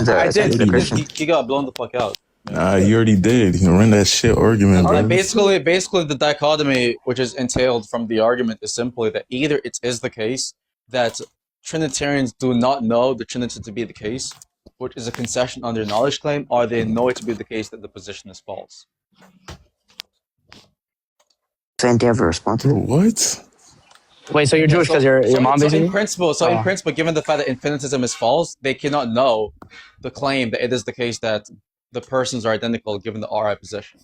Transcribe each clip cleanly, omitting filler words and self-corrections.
I That's did. the question. He got blown the fuck out. Nah, you already did. You ran that shit argument, bro. Basically, the dichotomy which is entailed from the argument is simply that either it is the case that Trinitarians do not know the Trinity to be the case, which is a concession on their knowledge claim, or they know it to be the case that the position is false. Can't they ever respond to it? What? Wait, so you're Jewish because your mom basically? In principle, given the fact that infinitism is false, they cannot know the claim that it is the case that the persons are identical given the RI position.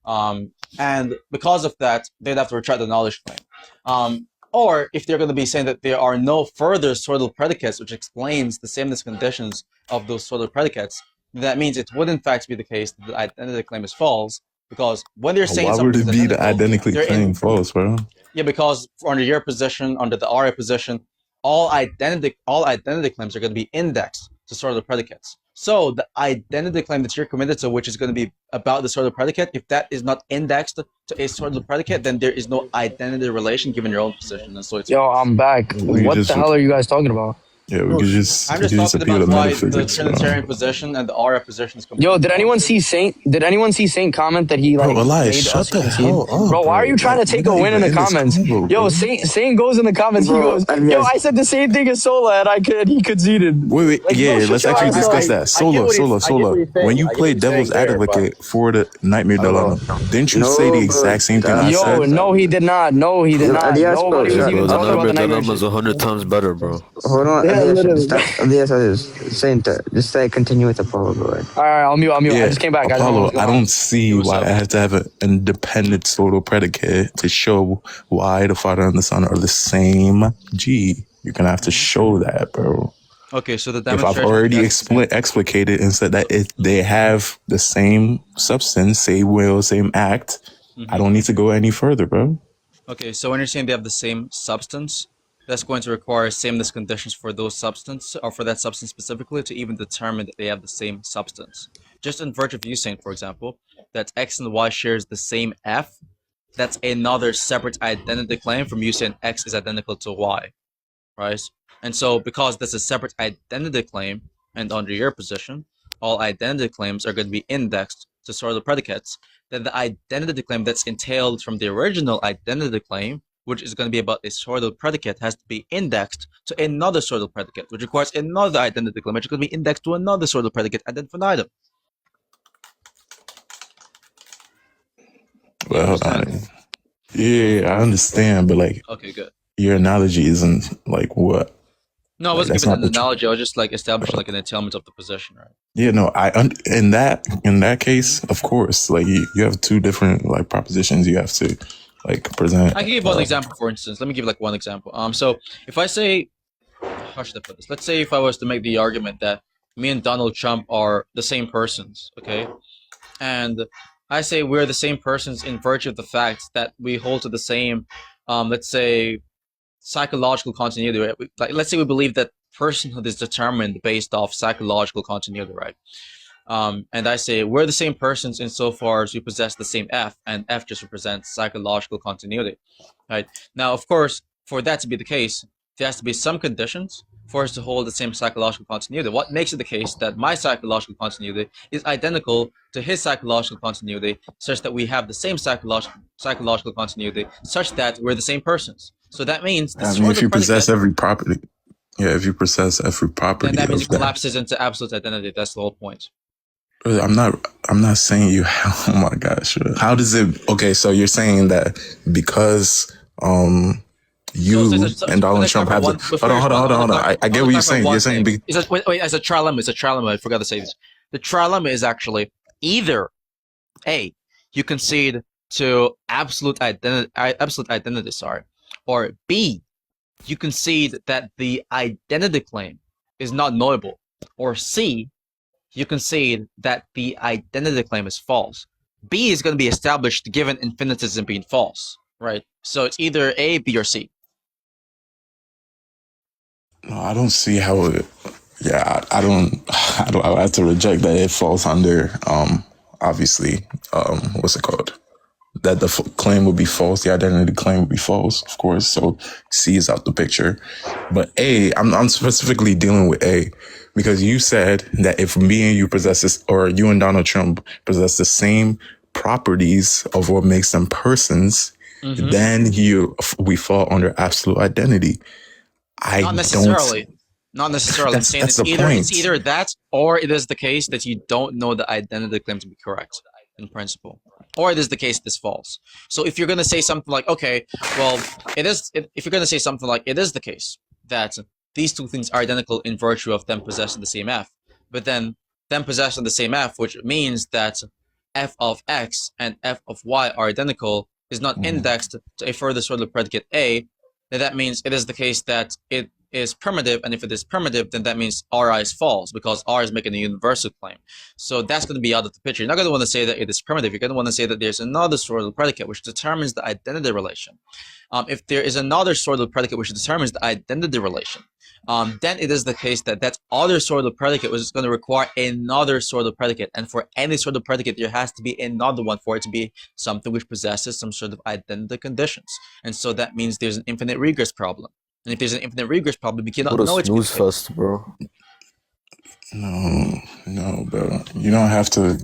And because of that, they'd have to retract the knowledge claim. Or if they're going to be saying that there are no further sortal predicates, which explains the sameness conditions of those sortal predicates, that means it would in fact be the case that the identity claim is false, because when they're saying why would it be the identically they're claim false, bro? Yeah, because under your position, under the RA position, all identity claims are going to be indexed to sortal predicates. So the identity claim that you're committed to, which is going to be about the sortal predicate, if that is not indexed to a sortal predicate, then there is no identity relation given your own position. And so it's Yo, I'm back. What the hell are you guys talking about? Yeah, we could just. I'm just talking about why the Trinitarian position and the RF position is completely. Yo, did anyone see Saint? Did anyone see Saint comment that he like? Bro, Elias, shut the hell up, bro. Why are you trying to take a win in the comments? Yo, Saint goes in the comments. Bro, he goes, yo, I said the same thing as Sola, and he conceded. Wait, like, yeah, let's actually discuss that. Sola. When you played devil's advocate for the Nightmare Delano, didn't you say the exact same thing I said? Yo, no, he did not. No, he did not. Nobody was even talking about the Nightmare. Dilemma's 100 times better, bro. Hold on. Elias, saying that. Just continue with Apollo, bro. Alright, I'll mute. Yeah, I just came back. Apollo, I don't see why I have to have an independent sortal predicate to show why the Father and the Son are the same G. You're gonna have to show that, bro. Okay, so the if I've already explicated and said that they have the same substance, same will, same act, I don't need to go any further, bro. Okay, so when you're saying they have the same substance, that's going to require sameness conditions for those substance, or for that substance specifically, to even determine that they have the same substance. Just in virtue of you saying, for example, that X and Y shares the same F, that's another separate identity claim from you saying X is identical to Y, right? And so because that's a separate identity claim, and under your position, all identity claims are going to be indexed to sortal predicates, then the identity claim that's entailed from the original identity claim, which is going to be about a sortal predicate, has to be indexed to another sortal predicate, which requires another identity claim, which is going to be indexed to another sortal predicate, and then infinitum. Well, hold on. Yeah, I understand, but like, okay, good. Your analogy isn't like what? No, I wasn't giving an analogy. I was just like establishing like an entailment of the position, right? Yeah, no, in that case, of course, like you have two different like propositions you have to like present. I can give one example, for instance. Let me give like one example. So if I say, how should I put this? Let's say if I was to make the argument that me and Donald Trump are the same persons, okay? And I say we're the same persons in virtue of the fact that we hold to the same, let's say, psychological continuity, right? Like, let's say we believe that personhood is determined based off psychological continuity, right? And I say we're the same persons insofar as we possess the same F, and F just represents psychological continuity, right? Now, of course, for that to be the case, there has to be some conditions for us to hold the same psychological continuity. What makes it the case that my psychological continuity is identical to his psychological continuity, such that we have the same psychological continuity, such that we're the same persons? So that means if you possess every property, if you possess every property, then that means it collapses into absolute identity. That's the whole point. I'm not saying you. Oh my gosh, how does it? Okay, so you're saying that because you and Donald Trump have to. Hold on. I get what you're saying. You're saying wait, as a trilemma. I forgot to say this. The trilemma is actually either A, you concede to absolute identity, or B, you concede that the identity claim is not knowable, or C, you concede that the identity claim is false. B is going to be established given infinitism being false, right? So it's either A, B, or C. No, I don't see how it. Yeah, I have to reject that it falls under obviously what's it called? that the claim would be false. The identity claim would be false, of course. So C is out the picture. But A, I'm specifically dealing with A because you said that if me and you possess this, or you and Donald Trump possess the same properties of what makes them persons, then we fall under absolute identity. Not necessarily. Not necessarily. I'm saying it's either that, or it is the case that you don't know the identity claim to be correct in principle, or it is the case this false. So if you're going to say something like, okay, well, if you're going to say something like, it is the case that these two things are identical in virtue of them possessing the same f, but then them possessing the same f, which means that f of x and f of y are identical, is not indexed to a further sort of predicate A, then that means it is the case that it is primitive, and if it is primitive, then that means Ri is false because R is making a universal claim. So that's going to be out of the picture. You're not going to want to say that it is primitive. You're going to want to say that there's another sort of predicate which determines the identity relation. If there is another sort of predicate which determines the identity relation, then it is the case that that other sort of predicate was going to require another sort of predicate, and for any sort of predicate there has to be another one for it to be something which possesses some sort of identity conditions. And so that means there's an infinite regress problem. And if there's an infinite regress problem, we cannot know it's snooze fest, bro. No, bro. You don't have to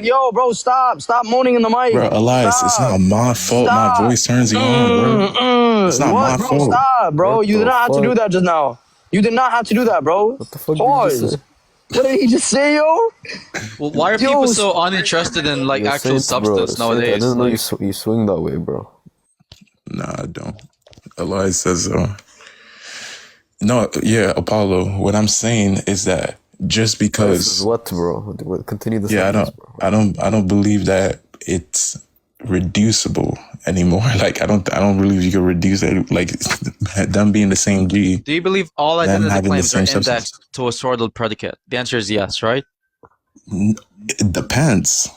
Yo, bro, stop moaning in the mic. Bro, Elias, it's not my fault. My voice turns you on, bro. It's not my fault. Stop, bro. You did not have to do that just now. You did not have to do that, bro. What the fuck Pause. did you say? What did he just say, yo? Well, why are people so uninterested in like You're actual saint, bro. substance Saint, nowadays? I didn't know you swing that way, bro. Nah, I don't. Elias says, no, yeah, Apollo. What I'm saying is that just because This is what, bro? Continue the yeah, sentence, bro. I don't believe that it's reducible anymore. Like I don't believe you can reduce it. Like them being the same G. Do you believe all Them identity having the claims are same indexed substance. to a sorted predicate? The answer is yes, right? It depends.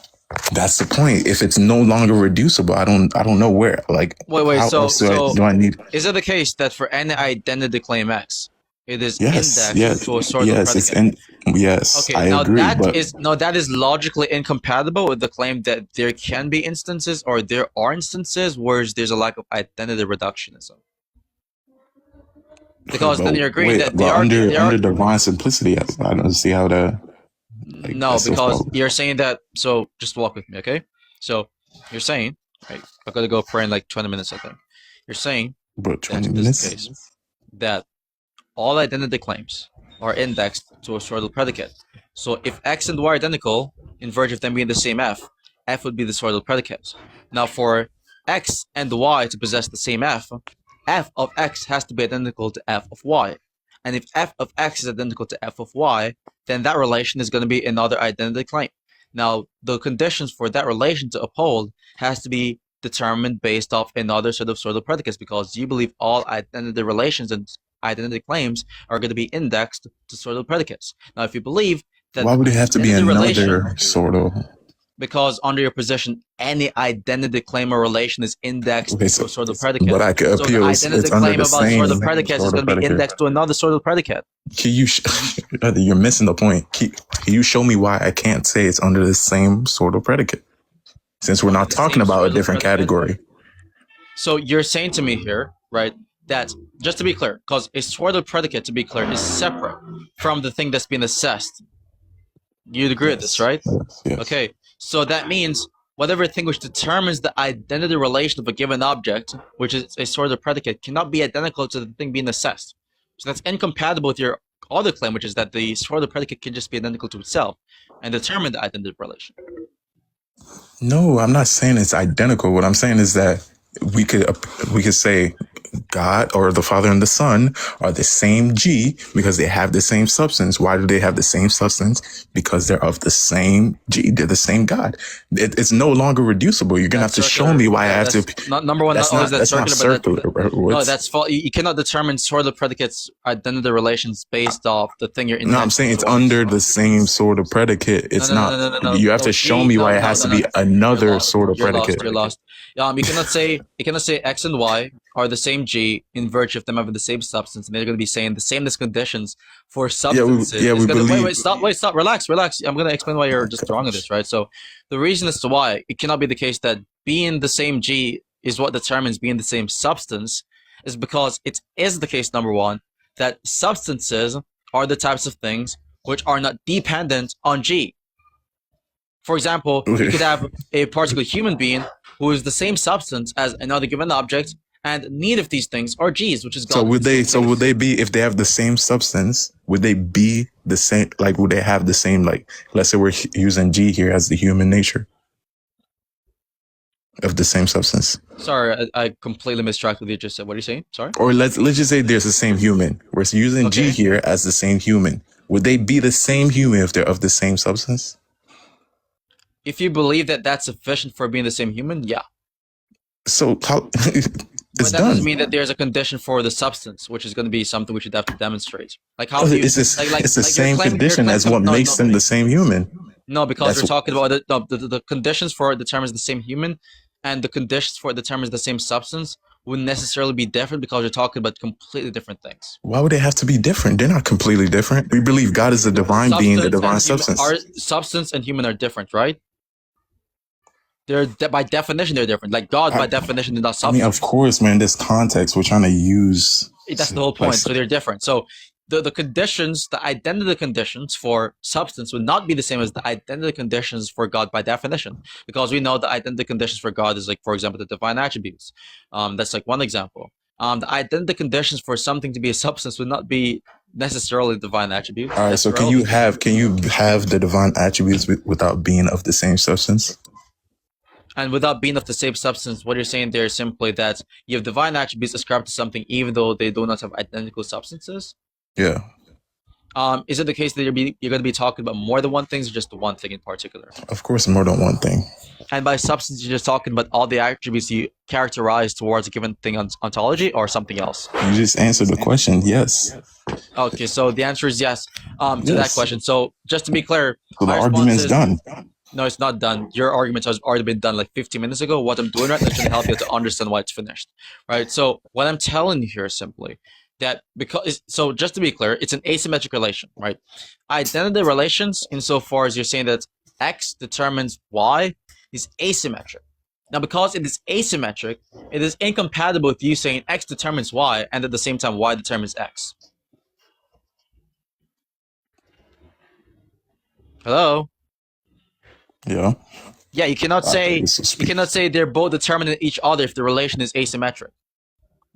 That's the point. If it's no longer reducible, I don't know where. Like Wait. how So else do I need? is it the case that for any identity claim X, it is Yes, indexed to a sorted it's predicate? yes. Okay, I now agree. that is logically incompatible with the claim that there can be instances or there are instances where there's a lack of identity reductionism. Because then you're agreeing that under divine simplicity, I don't see how to. No, because you're saying that. So just walk with me, okay? So you're saying, right? I'm gonna go pray in like 20 minutes, I think. You're saying But that 20 in minutes. this case, that all identity claims are indexed to a sorted predicate. So if X and Y are identical, in virtue of them being the same F would be the sorted predicate. Now for X and Y to possess the same F of X has to be identical to F of Y. And if F of X is identical to F of Y, then that relation is going to be another identity claim. Now, the conditions for that relation to uphold has to be determined based off another set of sorted predicates, because you believe all identity relations and identity claims are going to be indexed to sorted predicates. Now, if you believe that Why would it have to be identity another relation, sort of? because under your position, any identity claim or relation is indexed to a sorted predicate. But I could So appeal. the It's identity under claim the about same sorted predicates is sort of going to be predicate. indexed to another sorted predicate. Can you? You're missing the point. Can you show me why I can't say it's under the same sort of predicate? Since we're not The talking same about sort a of different predicate? category. So you're saying to me here, right, that, just to be clear, because a sorted predicate, to be clear, is separate from the thing that's being assessed. You'd agree with this, right? Yes. Okay, so that means whatever thing which determines the identity relation of a given object, which is a sorted predicate, cannot be identical to the thing being assessed. So that's incompatible with your other claim, which is that the sorted predicate can just be identical to itself and determine the identity relation. No, I'm not saying it's identical. What I'm saying is that we could say God or the Father and the Son are the same G because they have the same substance. Why do they have the same substance? Because they're of the same G. They're the same God. It's no longer reducible. You're gonna have to show me why I have to. Number one, That's not always not, that that's not circular, but circular. no, that's false. You cannot determine sorted predicates identity relations based off the thing you're. No, I'm saying it's under the same sort of predicate. It's not. No. You have to show me why it has to be another sort of You're predicate. You're lost. You cannot say X and Y are the same G in virtue of them having the same substance, and they're going to be saying the sameness conditions for substances. we believe. Wait, stop, relax. I'm going to explain why you're just wrong at this, right? So, the reason as to why it cannot be the case that being the same G is what determines being the same substance is because it is the case, number one, that substances are the types of things which are not dependent on G. For example, you could have a particular human being who is the same substance as another given object, and neither of these things are G's, which is God. So would they be, if they have the same substance, would they be the same, like would they have the same, like, let's say we're using G here as the human nature of the same substance? Sorry, I completely mistracked what you just said. What are you saying? Sorry? Or let's just say there's the same human. We're using G here as the same human. Would they be the same human if they're of the same substance? If you believe that that's sufficient for being the same human, yeah. So how But that doesn't mean that there's a condition for the substance, which is going to be something which you'd have to demonstrate. Like how do you, it's the same condition as what makes them the same human. No, because we're talking about the conditions for it determines the same human, and the conditions for it determines the same substance wouldn't necessarily be different because you're talking about completely different things. Why would they have to be different? They're not completely different. We believe God is a divine being, the divine substance. Our substance and human are different, right? They're by definition they're different. Like God, by definition, is not substance. I mean, of course, man. In this context, we're trying to use. That's the whole point. So they're different. So the conditions, the identity conditions for substance would not be the same as the identity conditions for God by definition, because we know the identity conditions for God is like, for example, the divine attributes. That's like one example. The identity conditions for something to be a substance would not be necessarily divine attributes. All right. So can you have the divine attributes without being of the same substance? And without being of the same substance, what you're saying there is simply that you have divine attributes ascribed to something even though they do not have identical substances? Yeah. Is it the case that you're going to be talking about more than one thing, or just the one thing in particular? Of course, more than one thing. And by substance, you're just talking about all the attributes you characterize towards a given thing on ontology, or something else? You just answered the question, yes. Okay, so the answer is yes to that question. So just to be clear, so the argument's done. No, it's not done. Your argument has already been done like 15 minutes ago. What I'm doing right now is going to help you to understand why it's finished, right? So what I'm telling you here is simply that so just to be clear, it's an asymmetric relation, right? Identity relations, insofar as you're saying that X determines Y, is asymmetric. Now, because it is asymmetric, it is incompatible with you saying X determines Y and at the same time Y determines X. Hello? Yeah. Yeah, you cannot say they're both determining each other if the relation is asymmetric.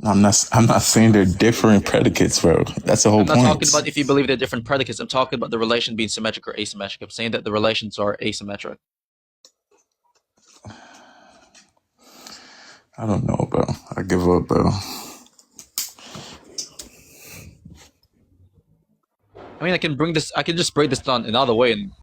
I'm not saying they're different predicates, bro. That's the whole point. I'm not talking about if you believe they're different predicates. I'm talking about the relation being symmetric or asymmetric. I'm saying that the relations are asymmetric. I don't know, bro. I give up, bro. I mean, I can just break this down another way and